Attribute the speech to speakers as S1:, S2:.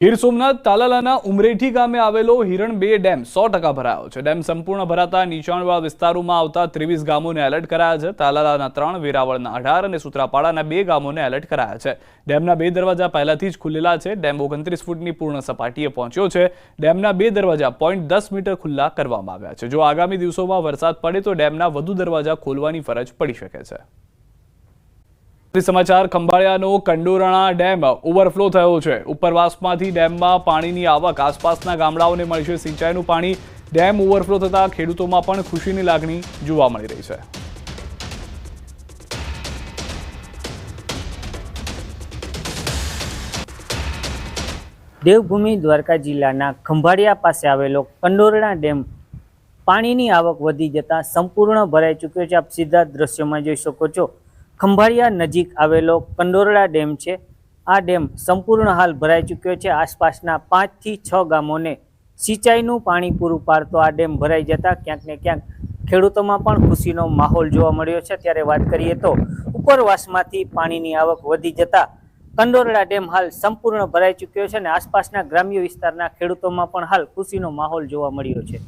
S1: ગીર સોમનાથ તાલાલાના ઉમરેઠી ગામે આવેલો હિરણ 2 ડેમ 100% ભરાયો છે। ડેમ સંપૂર્ણ ભરાતા નીચાણવાળા વિસ્તારોમાં આવતા 23 ગામોને એલર્ટ કરાયા છે। તાલાલાના 3, વેરાવળના 18 અને સુત્રાપાડાના 2 ગામોને એલર્ટ કરાયા છે। ડેમના 2 દરવાજા પહેલાથી જ ખુલેલા છે। ડેમ 29 ફૂટની પૂર્ણ સપાટીએ પહોંચ્યો છે। ડેમના 2 દરવાજા 0.10 મીટર ખુલ્લા કરવામાં આવ્યા છે। જો આગામી દિવસોમાં વરસાદ પડે તો ડેમના વધુ દરવાજા ખોલવાની ફરજ પડી શકે છે। समाचार खंभाळियानो कंडोरणा डेम ओवरफ्लो थयो छे। उपरवासमांथी डेममां पाणीनी आवक आसपासना गामडाओने मळी छे। सिंचाईनुं पाणी डेम ओवरफ्लो थता खेडूतोमां पण खुशीनी लागणी जोवा मळी रही छे।
S2: देवभूमि द्वारका जिल्लाना खंभाळिया पासे आवेलो कंडोरणा डेम पाणीनी आवक वधी जता संपूर्ण भराई चूक्यो छे। आप सीधा दृश्यमां जोई शको छो। खंभाळिया नजीक आवेलो कंडोरणा डेम छे। आ डेम संपूर्ण हाल भराई चूक्यो छे। आसपासना 5 થી 6 गामोने सिंचाईनुं पाणी पूरुं पाडतो आ डेम भराई जता क्यांक ने क्यांक खेडूतोमां पण खुशीनो माहोल जोवा मळ्यो छे। त्यारे वात करीए तो उपरवासमांथी पाणीनी आवक वधी जता कंडोरणा डेम हाल संपूर्ण भराई चूक्यो छे ने आसपासना ग्राम्य विस्ताરના ખેડૂતોમાં પણ હાલ ખુશીનો માહોલ જોવા મળ્યો છે।